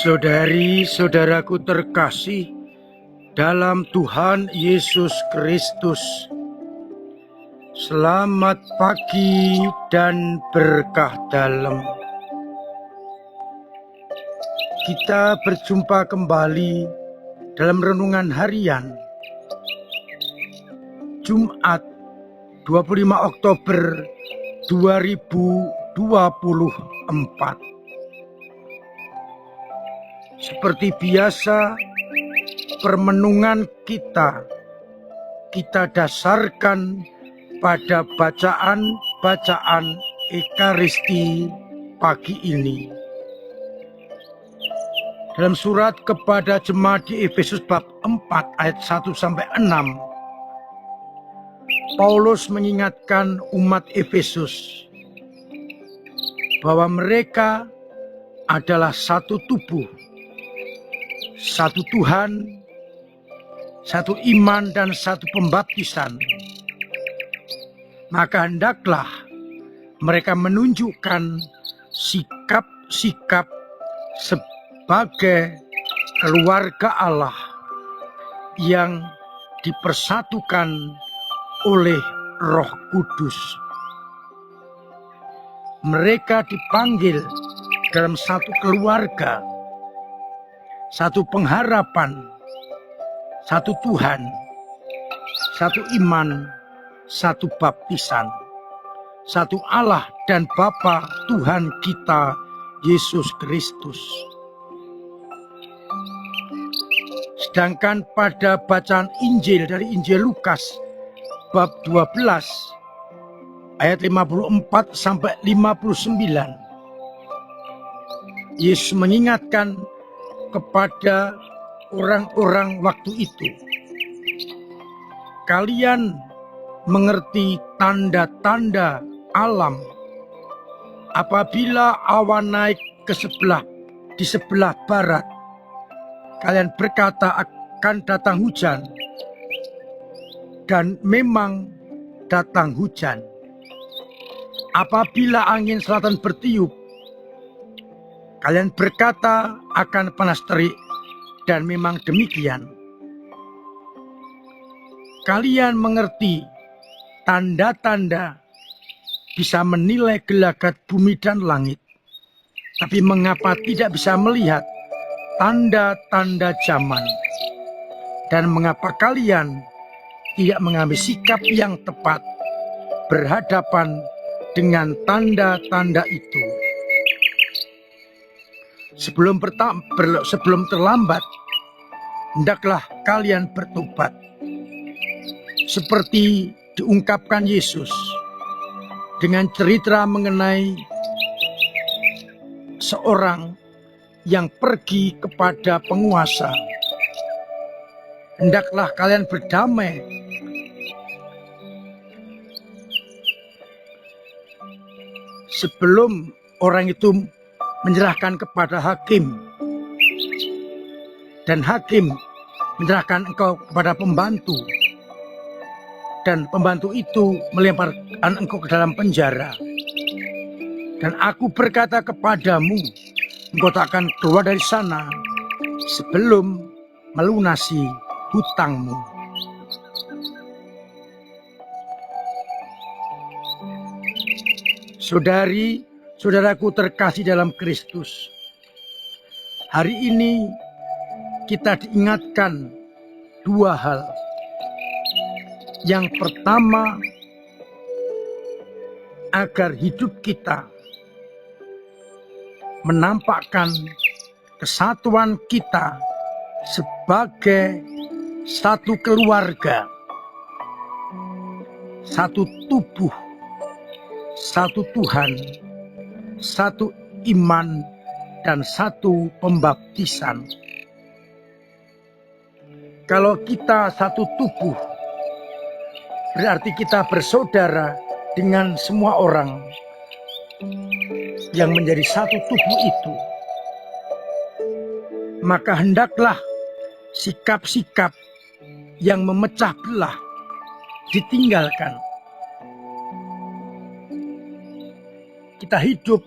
Saudari-saudaraku terkasih dalam Tuhan Yesus Kristus, selamat pagi dan berkah dalam. Kita berjumpa kembali dalam renungan harian Jumat 25 Oktober 2024. Seperti biasa, permenungan kita dasarkan pada bacaan Ekaristi pagi ini. Dalam surat kepada jemaat di Efesus bab 4 ayat 1-6, Paulus mengingatkan umat Efesus bahwa mereka adalah satu tubuh, satu Tuhan, satu iman, dan satu pembaptisan. Maka hendaklah mereka menunjukkan sikap-sikap sebagai keluarga Allah yang dipersatukan oleh Roh Kudus. Mereka dipanggil dalam satu keluarga, satu pengharapan, satu Tuhan, satu iman, satu baptisan, satu Allah dan Bapa Tuhan kita Yesus Kristus. Sedangkan pada bacaan Injil dari Injil Lukas bab 12 ayat 54-59, Yesus mengingatkan kepada orang-orang waktu itu, kalian mengerti tanda-tanda alam. Apabila awan naik di sebelah barat, kalian berkata akan datang hujan, dan memang datang hujan. Apabila angin selatan bertiup, kalian berkata akan panas terik, dan memang demikian. Kalian mengerti tanda-tanda, bisa menilai gelagat bumi dan langit, tapi mengapa tidak bisa melihat tanda-tanda zaman? Dan mengapa kalian tidak mengambil sikap yang tepat berhadapan dengan tanda-tanda itu? Sebelum terlambat, hendaklah kalian bertobat. Seperti diungkapkan Yesus dengan cerita mengenai seorang yang pergi kepada penguasa. Hendaklah kalian berdamai sebelum orang itu menyerahkan kepada hakim, dan hakim menyerahkan engkau kepada pembantu, dan pembantu itu melemparkan engkau ke dalam penjara. Dan aku berkata kepadamu, engkau tak akan keluar dari sana sebelum melunasi hutangmu. Saudaraku terkasih dalam Kristus, hari ini kita diingatkan dua hal. Yang pertama, agar hidup kita menampakkan kesatuan kita sebagai satu keluarga, satu tubuh, satu Tuhan, satu iman, dan satu pembaptisan. Kalau kita satu tubuh, berarti kita bersaudara dengan semua orang yang menjadi satu tubuh itu. maka hendaklah sikap-sikap yang memecah belah ditinggalkan. Kita hidup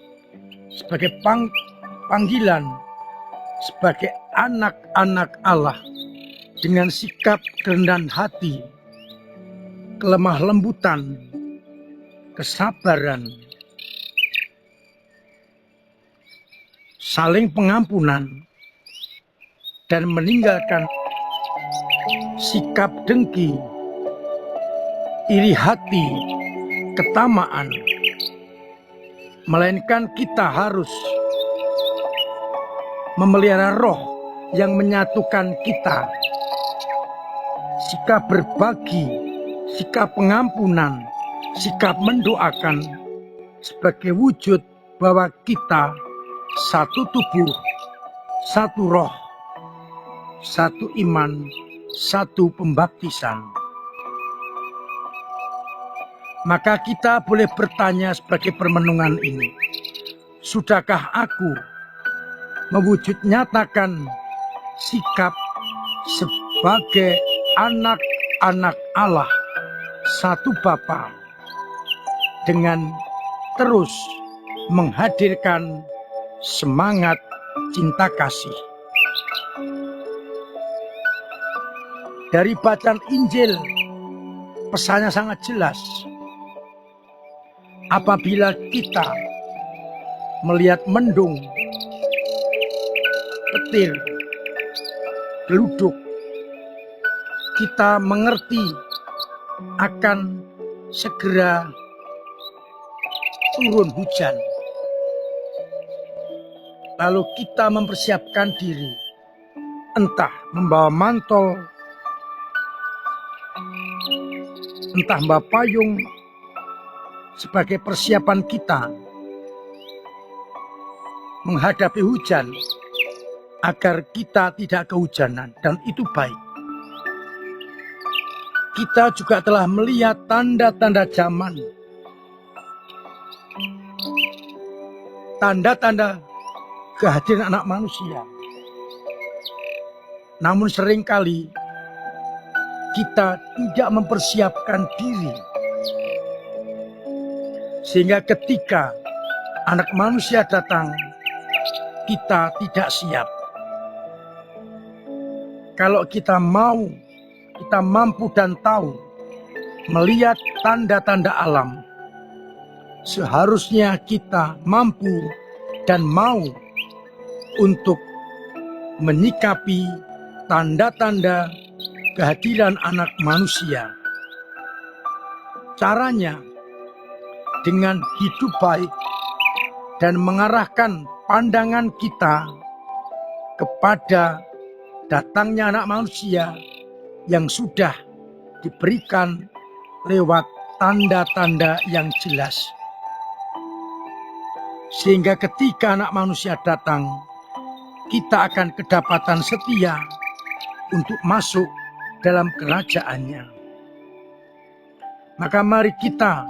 sebagai panggilan, sebagai anak-anak Allah dengan sikap kerendahan hati, kelemah lembutan, kesabaran, saling pengampunan, dan meninggalkan sikap dengki, iri hati, ketamaan. Melainkan kita harus memelihara roh yang menyatukan kita. Sikap berbagi, sikap pengampunan, sikap mendoakan sebagai wujud bahwa kita satu tubuh, satu roh, satu iman, satu pembaptisan. Maka kita boleh bertanya sebagai permenungan ini, sudahkah aku mewujud nyatakan sikap sebagai anak-anak Allah, satu Bapa, dengan terus menghadirkan semangat cinta kasih. Dari bacaan Injil, pesannya sangat jelas. Apabila kita melihat mendung, petir, geluduk, kita mengerti akan segera turun hujan. Lalu kita mempersiapkan diri, entah membawa mantel, entah membawa payung, sebagai persiapan kita menghadapi hujan, agar kita tidak kehujanan, dan itu baik. Kita juga telah melihat tanda-tanda zaman, tanda-tanda kehadiran anak manusia. Namun seringkali kita tidak mempersiapkan diri, sehingga ketika anak manusia datang, kita tidak siap. Kalau kita mampu dan tahu melihat tanda-tanda alam, seharusnya kita mampu dan mau untuk menyikapi tanda-tanda kehadiran anak manusia. Caranya dengan hidup baik dan mengarahkan pandangan kita kepada datangnya anak manusia yang sudah diberikan lewat tanda-tanda yang jelas. Sehingga ketika anak manusia datang, kita akan kedapatan setia untuk masuk dalam kerajaannya. Maka mari kita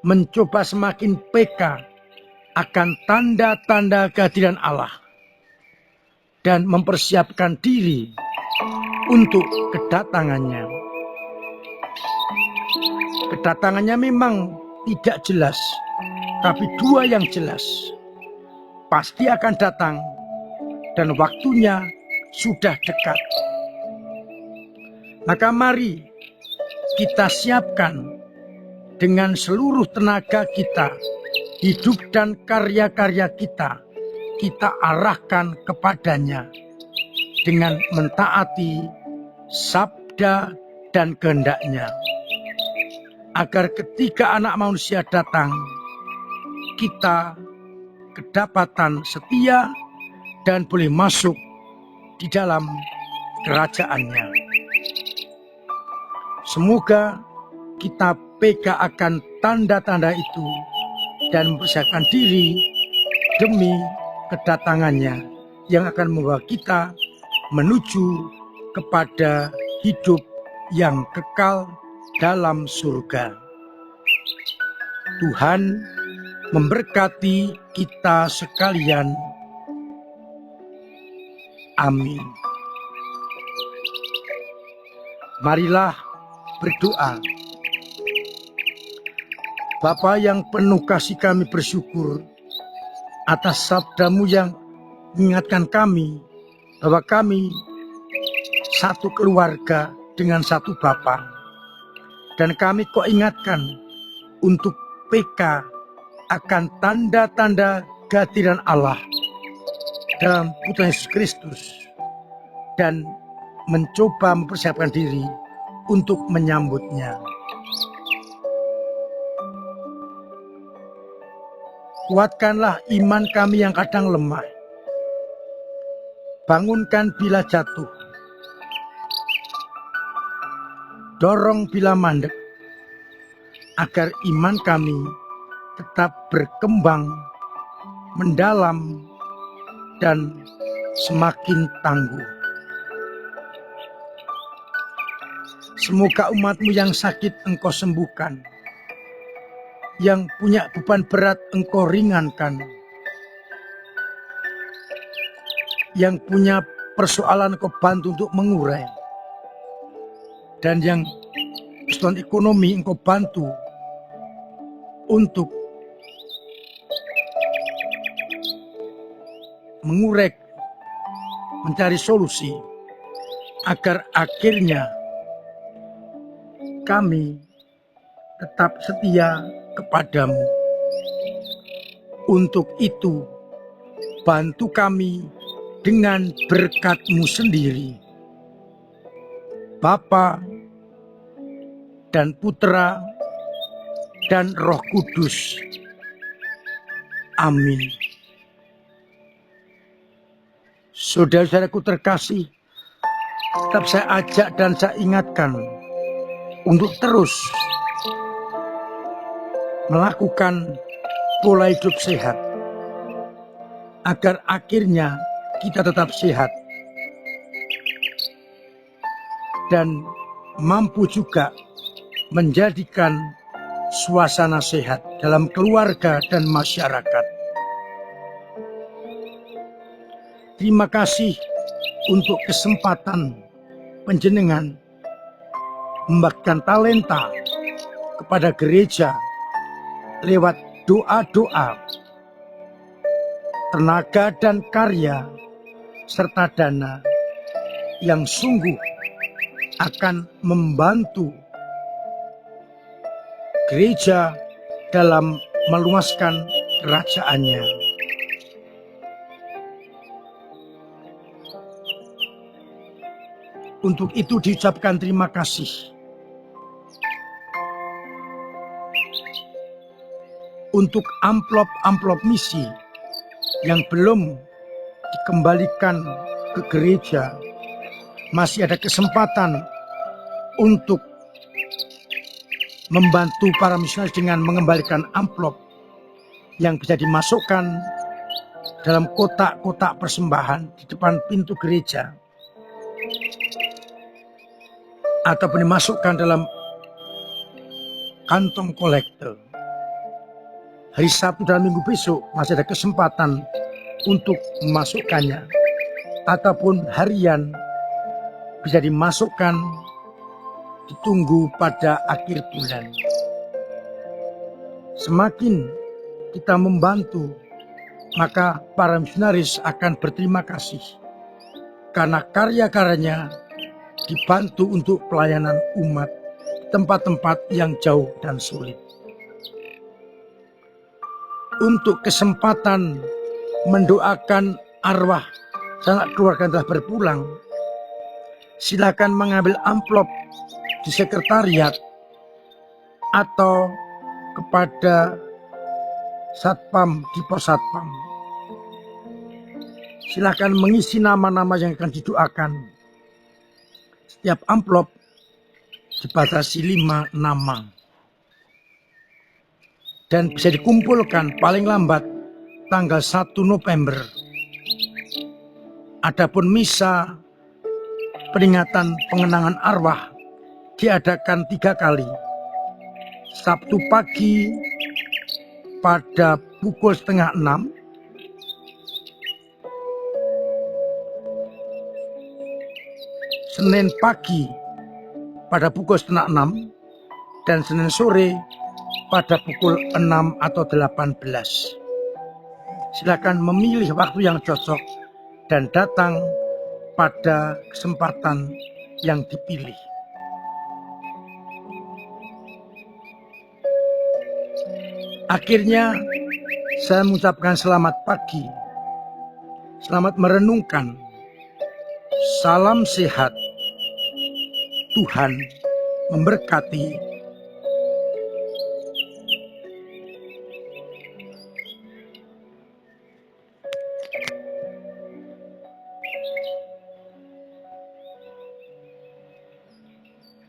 mencoba semakin peka akan tanda-tanda kehadiran Allah dan mempersiapkan diri untuk kedatangannya. Kedatangannya memang tidak jelas, tapi dua yang jelas, pasti akan datang dan waktunya sudah dekat. Maka mari kita siapkan dengan seluruh tenaga kita, hidup dan karya-karya kita arahkan kepadanya dengan mentaati sabda dan kehendaknya. Agar ketika anak manusia datang, kita kedapatan setia dan boleh masuk di dalam kerajaannya. Semoga kita peka akan tanda-tanda itu dan mempersiapkan diri demi kedatangannya yang akan membawa kita menuju kepada hidup yang kekal dalam surga. Tuhan memberkati kita sekalian. Amin. Marilah berdoa. Bapa yang penuh kasih, kami bersyukur atas sabda-Mu yang mengingatkan kami bahwa kami satu keluarga dengan satu Bapa. Dan kami kau ingatkan untuk PK akan tanda-tanda kehadiran Allah dalam Putra Yesus Kristus dan mencoba mempersiapkan diri untuk menyambutnya. Kuatkanlah iman kami yang kadang lemah. Bangunkan bila jatuh. Dorong bila mandek, agar iman kami tetap berkembang, mendalam, dan semakin tangguh. Semoga umat-Mu yang sakit Engkau sembuhkan, yang punya beban berat Engkau ringankan, yang punya persoalan Engkau bantu untuk mengurai, dan yang kesulitan ekonomi Engkau bantu untuk mengurek, mencari solusi, agar akhirnya kami tetap setia kepadamu. Untuk itu, bantu kami dengan berkat-Mu sendiri, Bapa dan Putra dan Roh Kudus. Amin. Saudara-saudaraku terkasih, tetap saya ajak dan saya ingatkan untuk terus melakukan pola hidup sehat, agar akhirnya kita tetap sehat dan mampu juga menjadikan suasana sehat dalam keluarga dan masyarakat. Terima kasih untuk kesempatan panjenengan membagikan talenta kepada gereja lewat doa-doa, tenaga dan karya, serta dana yang sungguh akan membantu gereja dalam meluaskan kerajaannya. Untuk itu diucapkan terima kasih. Untuk amplop-amplop misi yang belum dikembalikan ke gereja, masih ada kesempatan untuk membantu para misionaris dengan mengembalikan amplop yang bisa dimasukkan dalam kotak-kotak persembahan di depan pintu gereja, ataupun dimasukkan dalam kantong kolektor. Hari Sabtu dan Minggu besok masih ada kesempatan untuk memasukkannya, ataupun harian bisa dimasukkan, ditunggu pada akhir bulan. Semakin kita membantu, maka para misionaris akan berterima kasih karena karya-karyanya dibantu untuk pelayanan umat di tempat-tempat yang jauh dan sulit. Untuk kesempatan mendoakan arwah sanak keluarga yang telah berpulang, silakan mengambil amplop di sekretariat atau kepada satpam di pos satpam. Silakan mengisi nama-nama yang akan didoakan. Setiap amplop dibatasi 5 nama. Dan bisa dikumpulkan paling lambat tanggal 1 November. Adapun misa peringatan pengenangan arwah diadakan 3 kali. Sabtu pagi pada pukul 5:30, Senin pagi pada pukul setengah 6 dan Senin sore pada pukul 6 atau 18. Silakan memilih waktu yang cocok dan datang pada kesempatan yang dipilih. Akhirnya saya mengucapkan selamat pagi, selamat merenungkan, salam sehat, Tuhan memberkati